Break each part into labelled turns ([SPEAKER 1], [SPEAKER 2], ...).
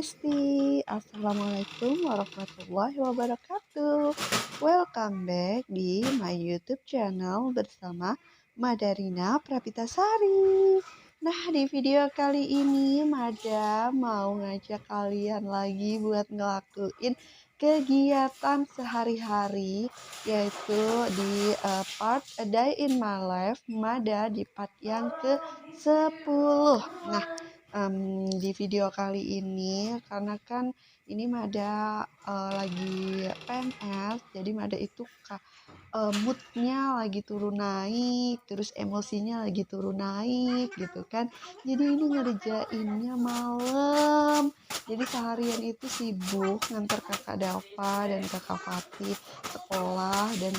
[SPEAKER 1] Besti, Assalamualaikum warahmatullahi wabarakatuh. Welcome back di my YouTube channel bersama Madarina Prapitasari. Nah, di video kali ini Mada mau ngajak kalian lagi buat ngelakuin kegiatan sehari-hari, yaitu di part A Day in My Life Mada di part yang ke-10. Nah, di video kali ini karena kan ini Mada lagi PMS, jadi Mada itu moodnya lagi turun naik, terus emosinya lagi turun naik gitu kan. Jadi ini ngerjainnya malam, jadi seharian itu sibuk ngantar kakak Dava dan kakak Fatih sekolah dan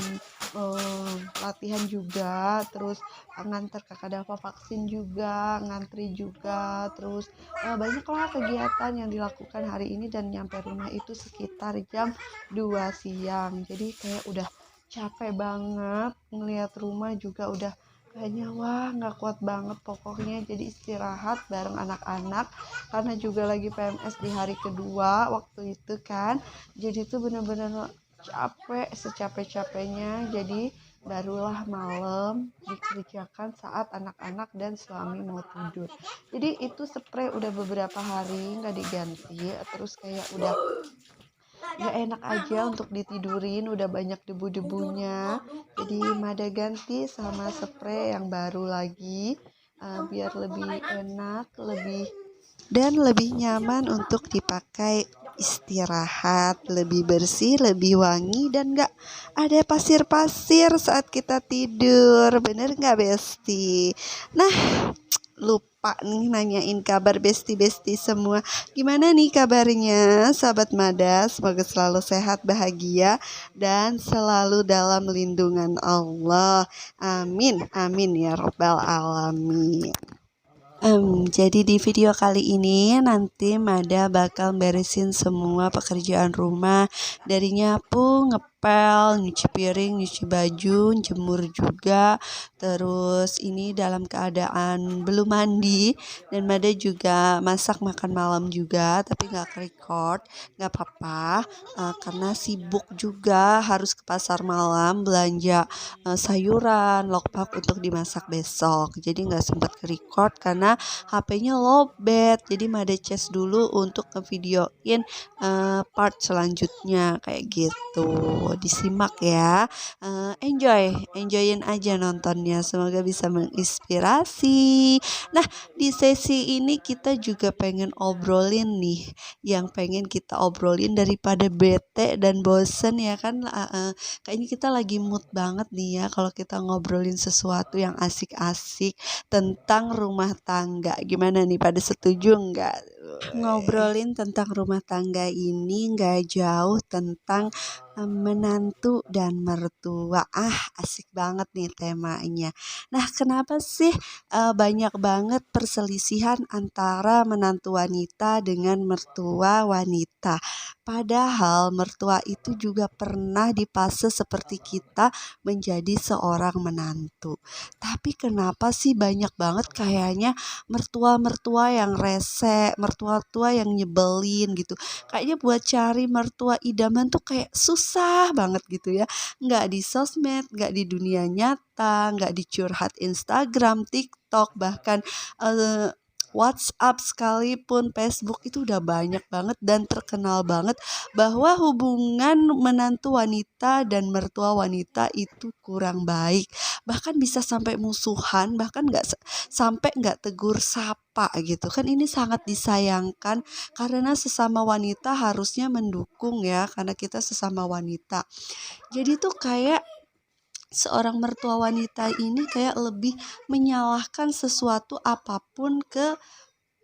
[SPEAKER 1] latihan juga, terus ngantar kakak Dava vaksin juga, ngantri juga, terus banyaklah kegiatan yang dilakukan hari ini dan nyampe rumah itu sekitar jam 2 siang. Jadi kayak udah capek banget, ngelihat rumah juga udah kayaknya wah nggak kuat banget pokoknya, jadi istirahat bareng anak-anak karena juga lagi PMS di hari kedua waktu itu kan. Jadi tuh bener-bener capek secapek-capeknya, jadi barulah malam dikerjakan saat anak-anak dan suami mau tidur. Jadi itu spray udah beberapa hari nggak diganti, terus kayak udah gak enak aja untuk ditidurin, udah banyak debu-debunya. Jadi Mada ganti sama spray yang baru lagi, biar lebih enak, lebih nyaman untuk dipakai istirahat, lebih bersih, lebih wangi, dan gak ada pasir-pasir saat kita tidur. Bener gak Besti? Nah, lupa nih nanyain kabar besti-besti semua. Gimana nih kabarnya sahabat Mada? Semoga selalu sehat, bahagia, dan selalu dalam lindungan Allah. Amin, amin ya robbal alamin. Jadi di video kali ini nanti Mada bakal beresin semua pekerjaan rumah, dari nyapu, ngepel, nyuci piring, nyuci baju, jemur juga. Terus ini dalam keadaan belum mandi, dan Mada juga masak makan malam juga, tapi nggak record, nggak apa-apa, karena sibuk juga harus ke pasar malam belanja sayuran, lokpak untuk dimasak besok. Jadi nggak sempat ke record karena HP-nya lowbat. Jadi Mada cas dulu untuk ngevideoin part selanjutnya kayak gitu. Disimak ya. Enjoyin aja nontonnya. Semoga bisa menginspirasi. Nah, di sesi ini kita juga pengen obrolin nih, yang pengen kita obrolin daripada bete dan bosen ya kan. Kayaknya kita lagi mood banget nih ya kalau kita ngobrolin sesuatu yang asik-asik tentang rumah tangga. Gimana nih, pada setuju nggak? Ngobrolin tentang rumah tangga ini nggak jauh tentang menantu dan mertua. Asik banget nih temanya. Nah, kenapa sih banyak banget perselisihan antara menantu wanita dengan mertua wanita? Padahal mertua itu juga pernah di fase seperti kita menjadi seorang menantu. Tapi kenapa sih banyak banget kayaknya mertua-mertua yang rese, mertua-tua yang nyebelin gitu. Kayaknya buat cari mertua idaman tuh kayak susah banget gitu ya. Nggak di sosmed, nggak di dunia nyata, nggak di curhat Instagram, TikTok, bahkan WhatsApp sekalipun, Facebook itu udah banyak banget dan terkenal banget bahwa hubungan menantu wanita dan mertua wanita itu kurang baik. Bahkan bisa sampai musuhan, bahkan sampai nggak tegur sapa gitu kan. Ini sangat disayangkan karena sesama wanita harusnya mendukung ya, karena kita sesama wanita. Jadi tuh kayak seorang mertua wanita ini kayak lebih menyalahkan sesuatu apapun ke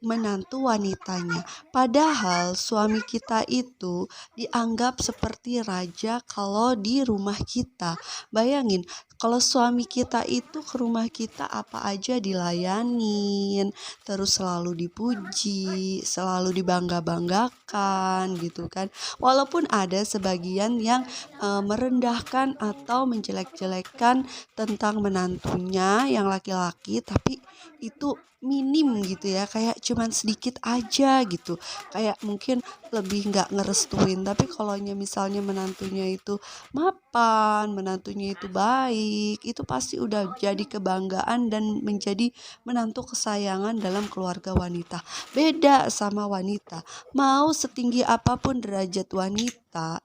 [SPEAKER 1] menantu wanitanya. Padahal suami kita itu dianggap seperti raja kalau di rumah kita. Bayangin, kalau suami kita itu ke rumah kita apa aja dilayanin, terus selalu dipuji, selalu dibangga-banggakan gitu kan. Walaupun ada sebagian yang merendahkan atau menjelek-jelekan tentang menantunya yang laki-laki, tapi itu minim gitu ya, kayak cuman sedikit aja gitu, kayak mungkin lebih nggak ngerestuin. Tapi kalau misalnya menantunya itu mapan, menantunya itu baik, itu pasti udah jadi kebanggaan dan menjadi menantu kesayangan dalam keluarga wanita. Beda sama wanita, mau setinggi apapun derajat wanita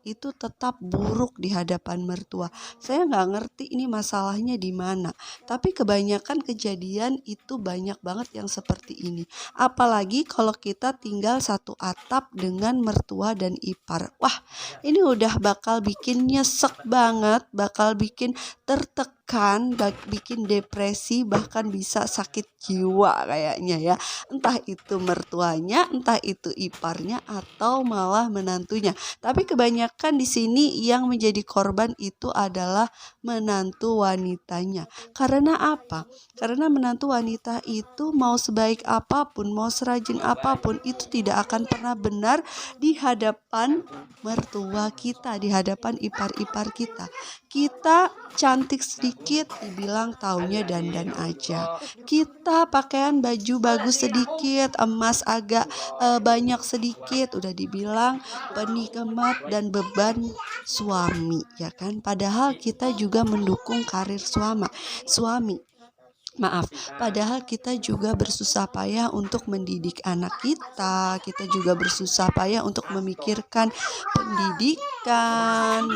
[SPEAKER 1] itu tetap buruk di hadapan mertua. Saya nggak ngerti ini masalahnya di mana, tapi kebanyakan kejadian itu banyak banget yang seperti ini. Apalagi kalau kita tinggal satu atap dengan mertua dan ipar. Wah, ini udah bakal bikin nyesek banget, bakal bikin tertekan, bikin depresi, bahkan bisa sakit jiwa kayaknya ya. Entah itu mertuanya, entah itu iparnya, atau malah menantunya. Tapi kebanyakan di sini yang menjadi korban itu adalah menantu wanitanya. Karena apa? Karena menantu wanita itu mau sebaik apapun, mau serajin apapun, itu tidak akan pernah benar di hadapan mertua kita, di hadapan ipar-ipar kita. Kita cantik sedikit dibilang taunya dandan aja. Kita pakaian baju bagus sedikit, emas agak banyak sedikit, udah dibilang penikmat dan beban suami, ya kan? Padahal kita juga mendukung karir suami. Maaf, padahal kita juga bersusah payah untuk mendidik anak kita juga bersusah payah untuk memikirkan pendidikan,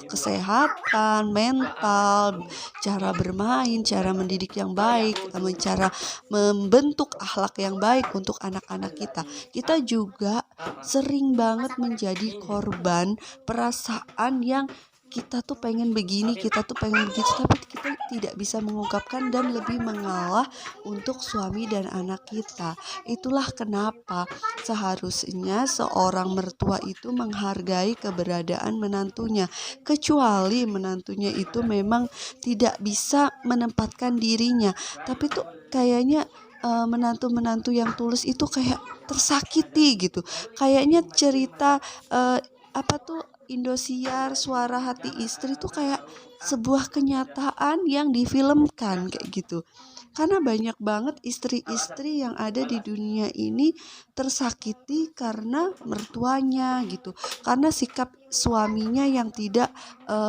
[SPEAKER 1] kesehatan, mental, cara bermain, cara mendidik yang baik, cara membentuk akhlak yang baik untuk anak-anak kita. Kita juga sering banget menjadi korban perasaan yang kita tuh pengen begini, kita tuh pengen begitu, tapi kita tidak bisa mengungkapkan dan lebih mengalah untuk suami dan anak kita. Itulah kenapa seharusnya seorang mertua itu menghargai keberadaan menantunya, kecuali menantunya itu memang tidak bisa menempatkan dirinya. Tapi tuh kayaknya menantu-menantu yang tulus itu kayak tersakiti gitu. Kayaknya cerita Indosiar Suara Hati Istri tuh kayak sebuah kenyataan yang difilmkan kayak gitu. Karena banyak banget istri-istri yang ada di dunia ini tersakiti karena mertuanya gitu. Karena sikap suaminya yang tidak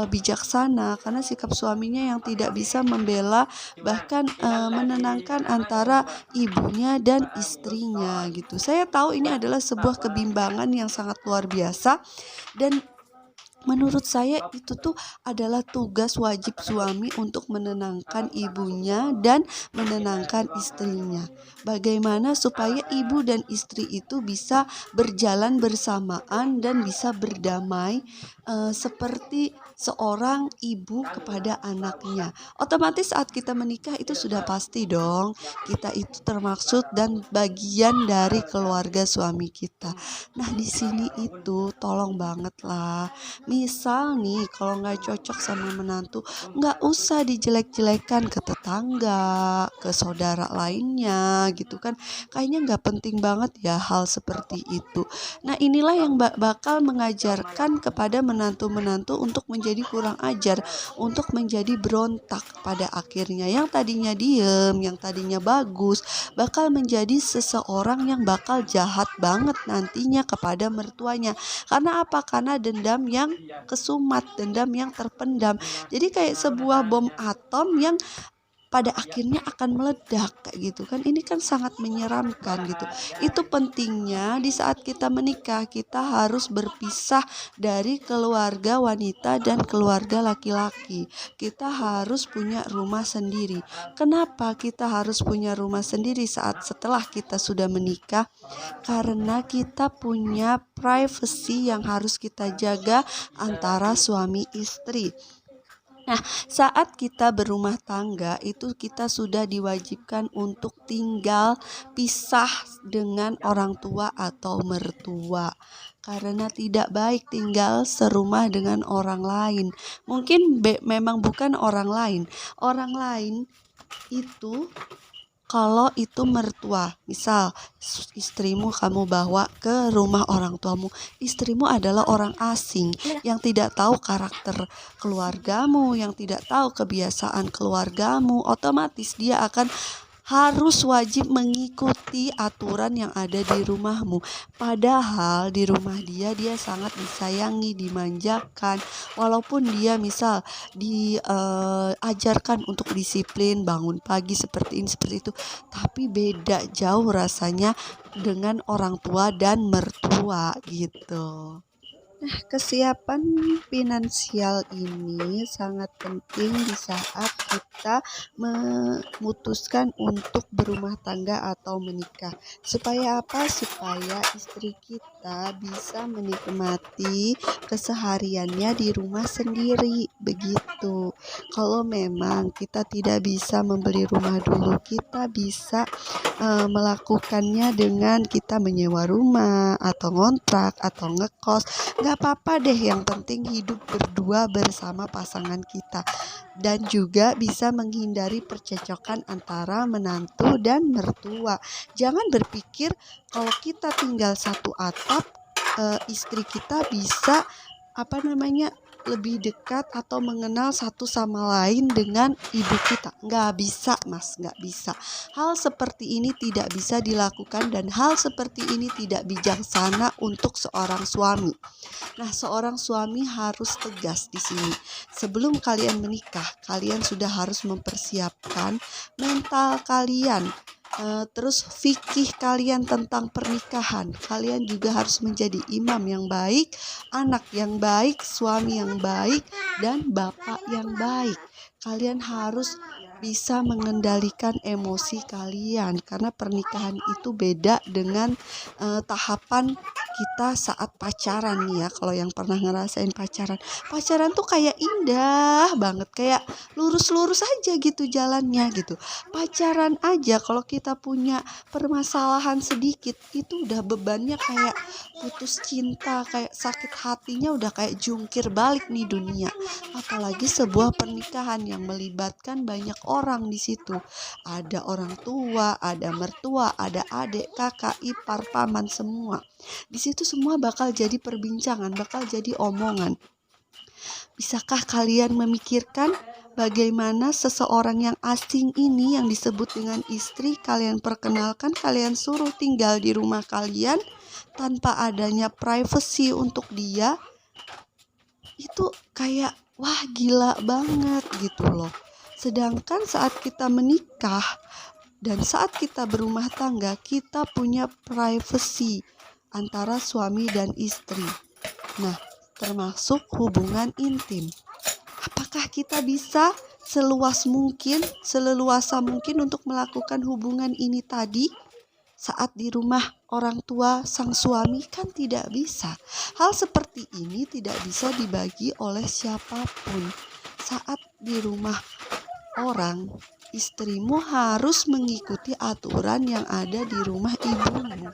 [SPEAKER 1] bijaksana, karena sikap suaminya yang tidak bisa membela, bahkan menenangkan antara ibunya dan istrinya gitu. Saya tahu ini adalah sebuah kebimbangan yang sangat luar biasa, dan menurut saya itu tuh adalah tugas wajib suami untuk menenangkan ibunya dan menenangkan istrinya. Bagaimana supaya ibu dan istri itu bisa berjalan bersamaan dan bisa berdamai seperti seorang ibu kepada anaknya. Otomatis saat kita menikah itu sudah pasti dong, kita itu termaksud dan bagian dari keluarga suami kita. Nah, di sini itu tolong banget lah. Misal nih kalau nggak cocok sama menantu, nggak usah dijelek-jelekan ke tetangga, ke saudara lainnya gitu kan. Kayaknya nggak penting banget ya hal seperti itu. Nah, inilah yang bakal mengajarkan kepada menantu-menantu untuk menjadi kurang ajar, untuk menjadi berontak pada akhirnya. Yang tadinya diem, yang tadinya bagus, bakal menjadi seseorang yang bakal jahat banget nantinya kepada mertuanya. Karena apa? Karena dendam yang kesumat, dendam yang terpendam. Jadi kayak sebuah bom atom yang pada akhirnya akan meledak kayak gitu kan. Ini kan sangat menyeramkan gitu. Itu pentingnya di saat kita menikah, kita harus berpisah dari keluarga wanita dan keluarga laki-laki. Kita harus punya rumah sendiri. Kenapa kita harus punya rumah sendiri setelah kita sudah menikah? Karena kita punya privacy yang harus kita jaga antara suami istri. Nah, saat kita berumah tangga itu kita sudah diwajibkan untuk tinggal pisah dengan orang tua atau mertua. Karena tidak baik tinggal serumah dengan orang lain. Mungkin memang bukan orang lain. Orang lain itu kalau itu mertua, misal istrimu kamu bawa ke rumah orang tuamu, istrimu adalah orang asing yang tidak tahu karakter keluargamu, yang tidak tahu kebiasaan keluargamu, otomatis dia akan harus wajib mengikuti aturan yang ada di rumahmu. Padahal di rumah dia sangat disayangi, dimanjakan. Walaupun dia misal diajarkan untuk disiplin, bangun pagi seperti ini seperti itu, tapi beda jauh rasanya dengan orang tua dan mertua gitu. Nah, kesiapan finansial ini sangat penting di saat kita memutuskan untuk berumah tangga atau menikah. Supaya apa? Supaya istri kita bisa menikmati kesehariannya di rumah sendiri. Begitu. Kalau memang kita tidak bisa membeli rumah dulu, kita bisa melakukannya dengan kita menyewa rumah atau ngontrak atau ngekos. Gak apa-apa deh, yang penting hidup berdua bersama pasangan kita. Dan juga bisa menghindari percecokan antara menantu dan mertua. Jangan berpikir kalau kita tinggal satu atap, istri kita bisa lebih dekat atau mengenal satu sama lain dengan ibu kita. Nggak bisa, Mas, nggak bisa. Hal seperti ini tidak bisa dilakukan dan hal seperti ini tidak bijaksana untuk seorang suami. Nah, seorang suami harus tegas di sini. Sebelum kalian menikah, kalian sudah harus mempersiapkan mental kalian. Terus fikih kalian tentang pernikahan. Kalian juga harus menjadi imam yang baik, anak yang baik, suami yang baik, dan bapak yang baik. Kalian harus bisa mengendalikan emosi kalian, karena pernikahan itu beda dengan tahapan kita saat pacaran nih ya. Kalau yang pernah ngerasain pacaran tuh kayak indah banget, kayak lurus-lurus aja gitu jalannya gitu. Pacaran aja kalau kita punya permasalahan sedikit itu udah bebannya kayak putus cinta, kayak sakit hatinya udah kayak jungkir balik nih dunia. Apalagi sebuah pernikahan yang melibatkan banyak orang di situ. Ada orang tua, ada mertua, ada adik, kakak, ipar, paman, semua. Di situ semua bakal jadi perbincangan, bakal jadi omongan. Bisakah kalian memikirkan bagaimana seseorang yang asing ini yang disebut dengan istri kalian perkenalkan, kalian suruh tinggal di rumah kalian tanpa adanya privacy untuk dia? Itu kayak wah, gila banget gitu loh. Sedangkan saat kita menikah dan saat kita berumah tangga, kita punya privacy antara suami dan istri. Nah, termasuk hubungan intim. Apakah kita bisa seluasa mungkin untuk melakukan hubungan ini tadi saat di rumah orang tua sang suami? Kan tidak bisa. Hal seperti ini tidak bisa dibagi oleh siapapun. Saat di rumah orang, istrimu harus mengikuti aturan yang ada di rumah ibumu.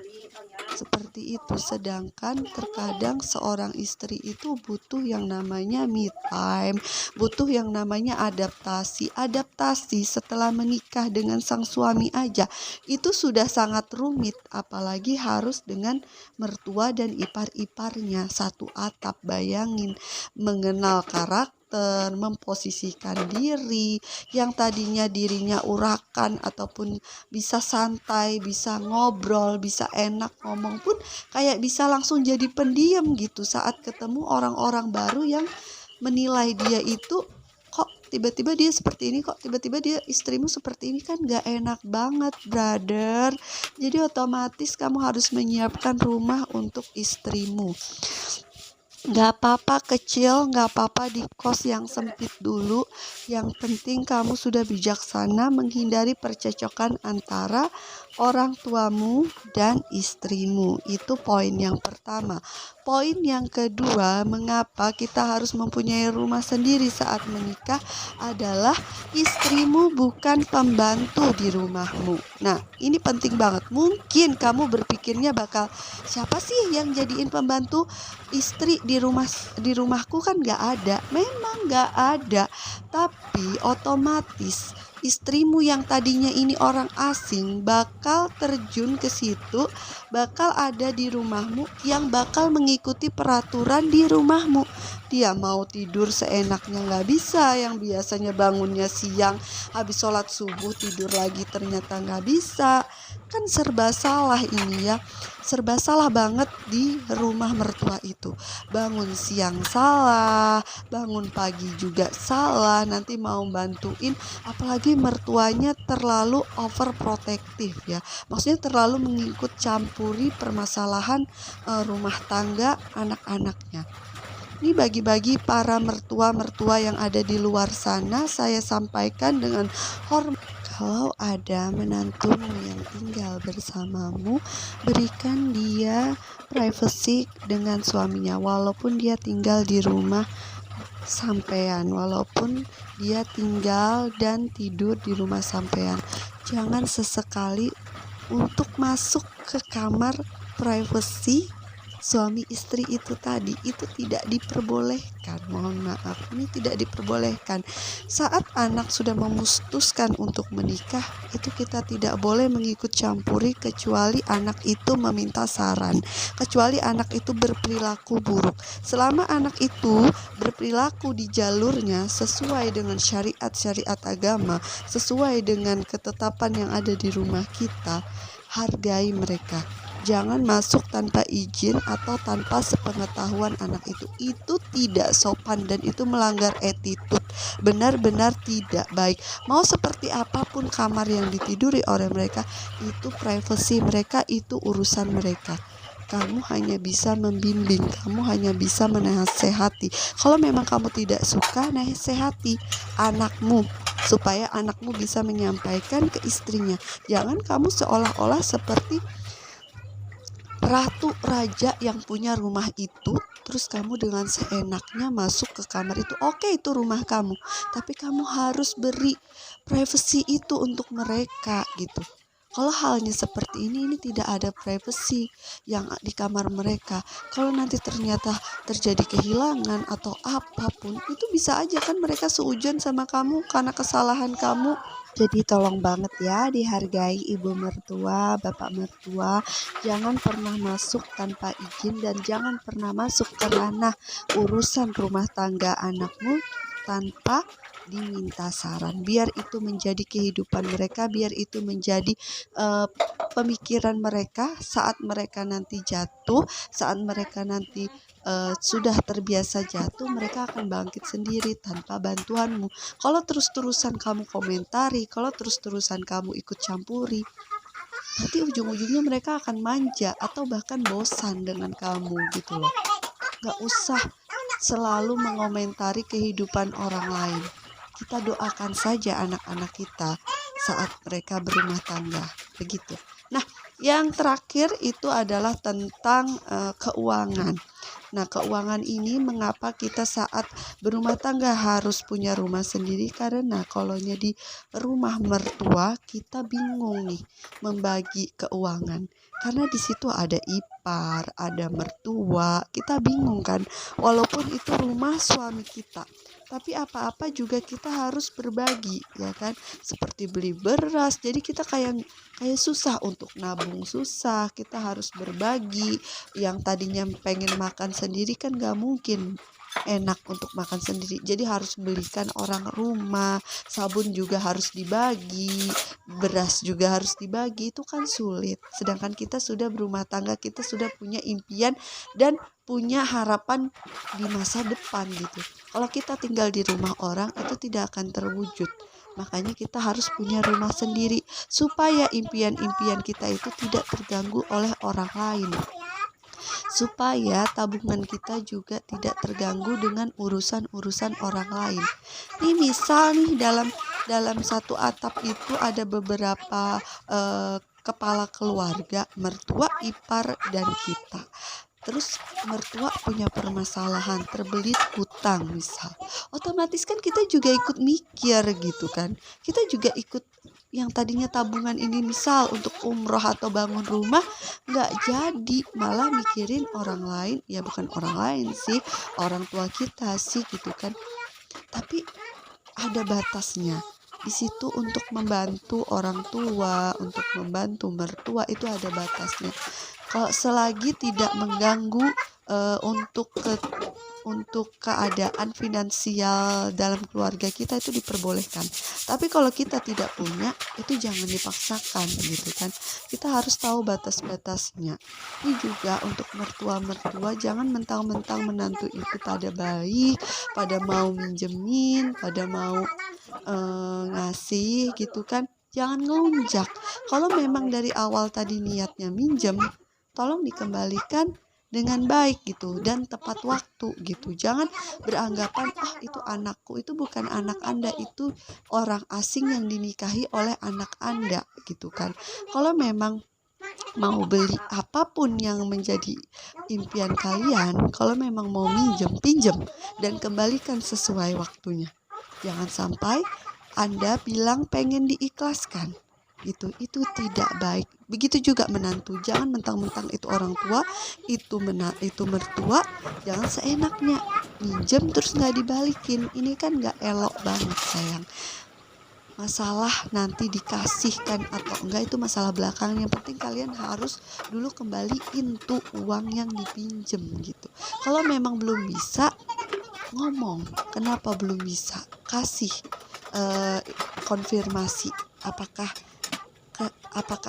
[SPEAKER 1] Seperti itu. Sedangkan terkadang seorang istri itu butuh yang namanya me time, butuh yang namanya adaptasi setelah menikah dengan sang suami aja itu sudah sangat rumit, apalagi harus dengan mertua dan ipar-iparnya satu atap. Bayangin, mengenal karakter, memposisikan diri yang tadinya dirinya urakan ataupun bisa santai, bisa ngobrol, bisa enak ngomong pun kayak bisa langsung jadi pendiam gitu saat ketemu orang-orang baru yang menilai dia itu, kok tiba-tiba dia seperti ini, kok tiba-tiba dia istrimu seperti ini, kan gak enak banget, brother. Jadi otomatis kamu harus menyiapkan rumah untuk istrimu. Gak apa-apa kecil, gak apa-apa di kos yang sempit dulu. Yang penting kamu sudah bijaksana menghindari percecokan antara orang tuamu dan istrimu. Itu poin yang pertama. Poin yang kedua, mengapa kita harus mempunyai rumah sendiri saat menikah adalah istrimu bukan pembantu di rumahmu. Nah, ini penting banget. Mungkin kamu berpikirnya bakal, siapa sih yang jadiin pembantu istri di rumahku? Kan gak ada. Memang gak ada. Tapi otomatis istrimu yang tadinya ini orang asing bakal terjun ke situ, bakal ada di rumahmu, yang bakal mengikuti peraturan di rumahmu. Dia mau tidur seenaknya nggak bisa, yang biasanya bangunnya siang habis sholat subuh tidur lagi ternyata nggak bisa. Kan serba salah ini ya, serba salah banget di rumah mertua itu. Bangun siang salah, bangun pagi juga salah, nanti mau bantuin, apalagi mertuanya terlalu overprotective ya, maksudnya terlalu mengikut campuri permasalahan rumah tangga anak-anaknya. Ini bagi-bagi para mertua-mertua yang ada di luar sana, saya sampaikan dengan hormat. Kalau ada menantumu yang tinggal bersamamu, berikan dia privacy dengan suaminya, walaupun dia tinggal di rumah sampean, walaupun dia tinggal dan tidur di rumah sampean. Jangan sesekali untuk masuk ke kamar privacy suami istri itu tadi, itu tidak diperbolehkan. Mohon maaf, ini tidak diperbolehkan. Saat anak sudah memutuskan untuk menikah, itu kita tidak boleh mengikut campuri kecuali anak itu meminta saran, kecuali anak itu berperilaku buruk. Selama anak itu berperilaku di jalurnya sesuai dengan syariat-syariat agama, sesuai dengan ketetapan yang ada di rumah kita, hargai mereka. Jangan masuk tanpa izin atau tanpa sepengetahuan anak itu. Itu tidak sopan dan itu melanggar attitude. Benar-benar tidak baik. Mau seperti apapun kamar yang ditiduri oleh mereka, itu privasi mereka, itu urusan mereka. Kamu hanya bisa membimbing, kamu hanya bisa menasehati. Kalau memang kamu tidak suka, nasehati anakmu supaya anakmu bisa menyampaikan ke istrinya. Jangan kamu seolah-olah seperti ratu raja yang punya rumah itu, terus kamu dengan seenaknya masuk ke kamar itu. Oke, itu rumah kamu, tapi kamu harus beri privasi itu untuk mereka gitu. Kalau halnya seperti ini tidak ada privasi yang di kamar mereka. Kalau nanti ternyata terjadi kehilangan atau apapun, itu bisa aja kan mereka seujon sama kamu karena kesalahan kamu. Jadi tolong banget ya, dihargai ibu mertua, bapak mertua. Jangan pernah masuk tanpa izin dan jangan pernah masuk ke ranah urusan rumah tangga anakmu tanpa diminta saran. Biar itu menjadi kehidupan mereka, biar itu menjadi pemikiran mereka saat mereka nanti jatuh, saat mereka nanti sudah terbiasa jatuh, mereka akan bangkit sendiri tanpa bantuanmu. Kalau terus-terusan kamu komentari, kalau terus-terusan kamu ikut campuri, nanti ujung-ujungnya mereka akan manja atau bahkan bosan dengan kamu gitu loh. Gak usah selalu mengomentari kehidupan orang lain. Kita doakan saja anak-anak kita saat mereka berumah tangga, begitu. Nah, yang terakhir itu adalah tentang keuangan. Nah, keuangan ini mengapa kita saat berumah tangga harus punya rumah sendiri? Karena kalau di rumah mertua kita bingung nih membagi keuangan. Karena di situ ada ipar, ada mertua, kita bingung kan. Walaupun itu rumah suami kita, tapi apa-apa juga kita harus berbagi, ya kan? Seperti beli beras, jadi kita kayak susah untuk nabung, susah. Kita harus berbagi. Yang tadinya pengen makan sendiri kan gak mungkin enak untuk makan sendiri, jadi harus belikan orang rumah. Sabun juga harus dibagi, beras juga harus dibagi, itu kan sulit. Sedangkan kita sudah berumah tangga, kita sudah punya impian dan punya harapan di masa depan gitu. Kalau kita tinggal di rumah orang, itu tidak akan terwujud. Makanya kita harus punya rumah sendiri supaya impian-impian kita itu tidak terganggu oleh orang lain, supaya tabungan kita juga tidak terganggu dengan urusan-urusan orang lain. Ini misal nih dalam satu atap itu ada beberapa kepala keluarga, mertua, ipar, dan kita. Terus mertua punya permasalahan, terbelit hutang misal, otomatis kan kita juga ikut mikir gitu kan. Kita juga ikut, yang tadinya tabungan ini misal untuk umroh atau bangun rumah nggak jadi, malah mikirin orang lain. Ya bukan orang lain sih, orang tua kita sih gitu kan. Tapi ada batasnya. di situ untuk membantu orang tua, untuk membantu mertua itu ada batasnya. Kalau selagi tidak mengganggu untuk keadaan finansial dalam keluarga kita itu diperbolehkan. Tapi kalau kita tidak punya, itu jangan dipaksakan gitu kan. Kita harus tahu batas-batasnya. Ini juga untuk mertua-mertua, jangan mentang-mentang menantu itu pada baik, pada mau minjemin, pada mau ngasih gitu kan. Jangan ngelunjak. Kalau memang dari awal tadi niatnya minjem, tolong dikembalikan dengan baik gitu dan tepat waktu gitu. Jangan beranggapan itu anakku, itu bukan anak Anda, itu orang asing yang dinikahi oleh anak Anda gitu kan. Kalau memang mau beli apapun yang menjadi impian kalian, kalau memang mau pinjem dan kembalikan sesuai waktunya. Jangan sampai Anda bilang pengen diikhlaskan. Itu tidak baik. Begitu juga menantu, jangan mentang-mentang itu orang tua, itu mertua, jangan seenaknya minjem terus nggak dibalikin. Ini kan nggak elok banget sayang. Masalah nanti dikasihkan atau enggak itu masalah belakang. Yang penting kalian harus dulu kembaliin tuh uang yang dipinjem gitu. Kalau memang belum bisa, ngomong kenapa belum bisa, kasih konfirmasi apakah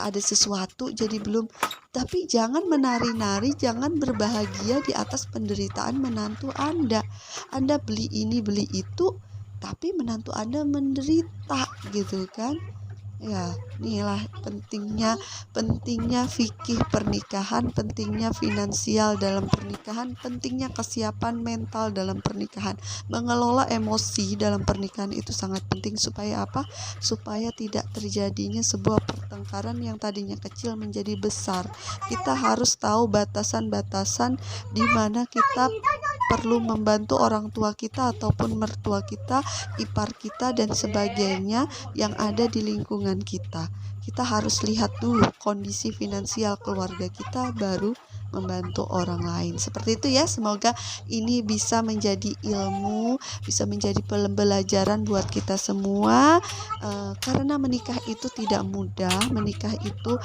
[SPEAKER 1] ada sesuatu jadi belum. Tapi jangan menari-nari, jangan berbahagia di atas penderitaan menantu Anda. Anda beli ini beli itu, tapi menantu Anda menderita gitu kan. Ya, inilah pentingnya fikih pernikahan, pentingnya finansial dalam pernikahan, pentingnya kesiapan mental dalam pernikahan. Mengelola emosi dalam pernikahan itu sangat penting supaya apa? Supaya tidak terjadinya sebuah pertengkaran yang tadinya kecil menjadi besar. Kita harus tahu batasan-batasan di mana kita perlu membantu orang tua kita ataupun mertua kita, ipar kita dan sebagainya yang ada di lingkungan kita. Kita harus lihat dulu kondisi finansial keluarga kita baru membantu orang lain. Seperti itu ya, semoga ini bisa menjadi ilmu, bisa menjadi pembelajaran buat kita semua. Karena menikah itu tidak mudah, menikah itu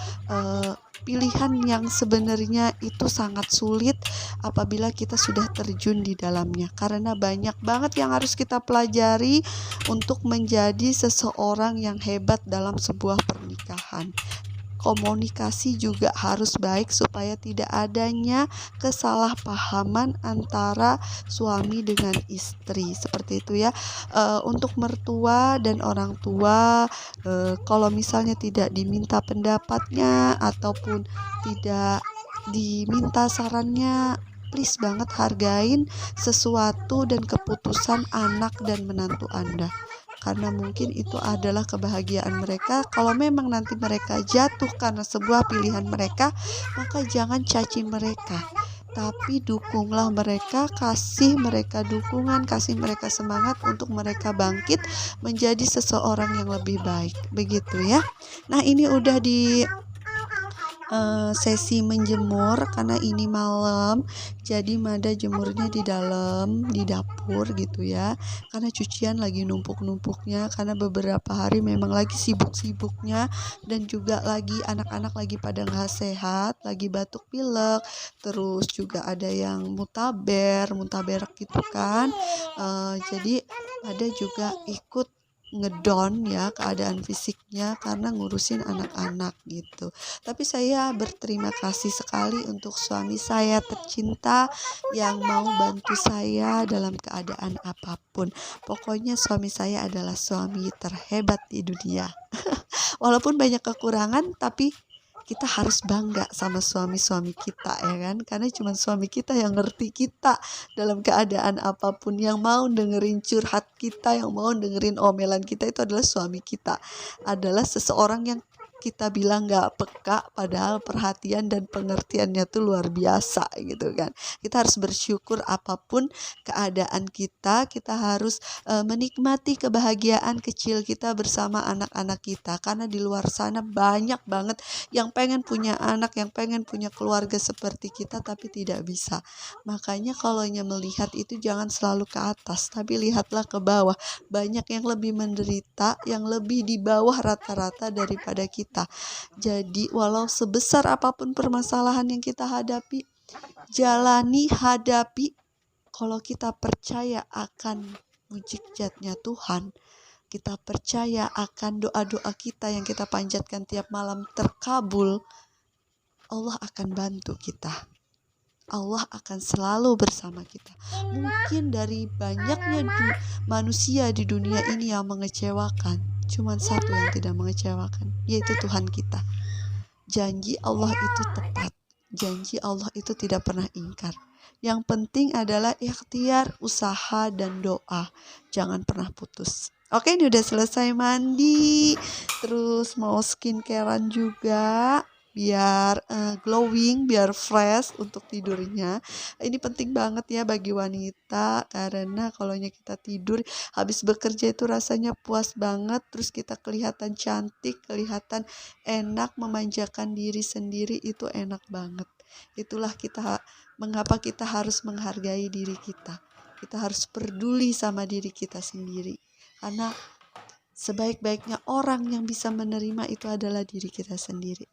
[SPEAKER 1] pilihan yang sebenarnya itu sangat sulit apabila kita sudah terjun di dalamnya, karena banyak banget yang harus kita pelajari untuk menjadi seseorang yang hebat dalam sebuah pernikahan. Komunikasi juga harus baik supaya tidak adanya kesalahpahaman antara suami dengan istri, seperti itu ya. Untuk mertua dan orang tua, kalau misalnya tidak diminta pendapatnya ataupun tidak diminta sarannya, please banget hargain sesuatu dan keputusan anak dan menantu Anda. Karena mungkin itu adalah kebahagiaan mereka. Kalau memang nanti mereka jatuh karena sebuah pilihan mereka, maka jangan caci mereka, tapi dukunglah mereka, kasih mereka dukungan, kasih mereka semangat untuk mereka bangkit menjadi seseorang yang lebih baik. Begitu ya. Nah, ini udah di sesi menjemur karena ini malam, jadi Mada jemurnya di dalam, di dapur gitu ya, karena cucian lagi numpuk-numpuknya, karena beberapa hari memang lagi sibuk-sibuknya, dan juga lagi anak-anak lagi pada nggak sehat, lagi batuk pilek, terus juga ada yang mutaberak gitu kan. Jadi Mada juga ikut ngedon ya keadaan fisiknya karena ngurusin anak-anak gitu. Tapi saya berterima kasih sekali untuk suami saya tercinta yang mau bantu saya dalam keadaan apapun. Pokoknya suami saya adalah suami terhebat di dunia. Walaupun banyak kekurangan, tapi kita harus bangga sama suami-suami kita ya kan, karena cuma suami kita yang ngerti kita dalam keadaan apapun, yang mau dengerin curhat kita, yang mau dengerin omelan kita, itu adalah suami kita, adalah seseorang yang kita bilang gak peka, padahal perhatian dan pengertiannya tuh luar biasa gitu kan. Kita harus bersyukur apapun keadaan kita harus menikmati kebahagiaan kecil kita bersama anak-anak kita. Karena di luar sana banyak banget yang pengen punya anak, yang pengen punya keluarga seperti kita tapi tidak bisa. Makanya kalau melihat itu jangan selalu ke atas, tapi lihatlah ke bawah. Banyak yang lebih menderita, yang lebih di bawah rata-rata daripada kita. Jadi walau sebesar apapun permasalahan yang kita hadapi, jalani, hadapi. Kalau kita percaya akan mujizatnya Tuhan, kita percaya akan doa-doa kita yang kita panjatkan tiap malam terkabul, Allah akan bantu kita. Allah akan selalu bersama kita. Mungkin dari banyaknya manusia di dunia ini yang mengecewakan, cuman satu yang tidak mengecewakan, yaitu Tuhan kita. Janji Allah itu tepat. Janji Allah itu tidak pernah ingkar. Yang penting adalah ikhtiar, usaha, dan doa. Jangan pernah putus. Oke, ini udah selesai mandi. Terus mau skincarean juga, biar glowing, biar fresh untuk tidurnya. Ini penting banget ya bagi wanita, karena kalau kita tidur habis bekerja itu rasanya puas banget, terus kita kelihatan cantik, kelihatan enak, memanjakan diri sendiri, itu enak banget. Itulah mengapa kita harus menghargai diri kita. Kita harus peduli sama diri kita sendiri, karena sebaik-baiknya orang yang bisa menerima itu adalah diri kita sendiri.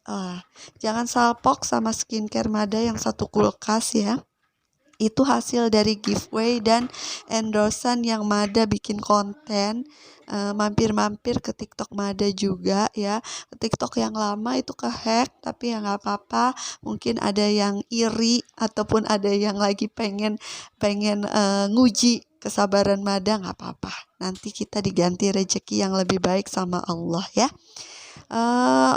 [SPEAKER 1] Jangan salpok sama skincare Mada yang satu kulkas ya. Itu hasil dari giveaway dan endorsan yang Mada bikin konten. Mampir-mampir ke TikTok Mada juga ya. TikTok yang lama itu kehack, tapi ya nggak apa-apa. Mungkin ada yang iri ataupun ada yang lagi pengen nguji kesabaran Mada, nggak apa-apa. Nanti kita diganti rezeki yang lebih baik sama Allah ya.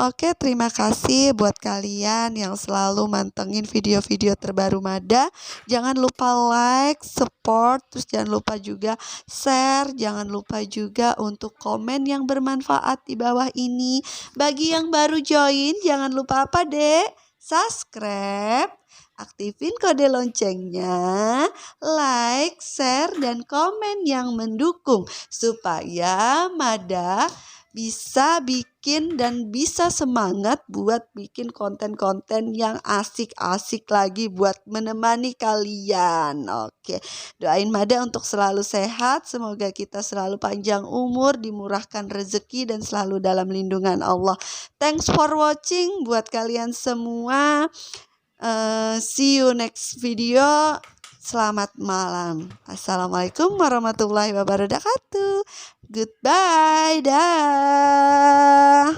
[SPEAKER 1] Oke, terima kasih buat kalian yang selalu mantengin video-video terbaru Mada. Jangan lupa like, support, terus jangan lupa juga share. Jangan lupa juga untuk komen yang bermanfaat di bawah ini. Bagi yang baru join, jangan lupa apa dek? Subscribe, aktifin kode loncengnya, like, share, dan komen yang mendukung supaya Mada bisa bikin dan bisa semangat buat bikin konten-konten yang asik-asik lagi buat menemani kalian. Oke, doain Mada untuk selalu sehat, semoga kita selalu panjang umur, dimurahkan rezeki, dan selalu dalam lindungan Allah. Thanks for watching buat kalian semua. See you next video. Selamat malam. Assalamualaikum warahmatullahi wabarakatuh. Goodbye. Dah.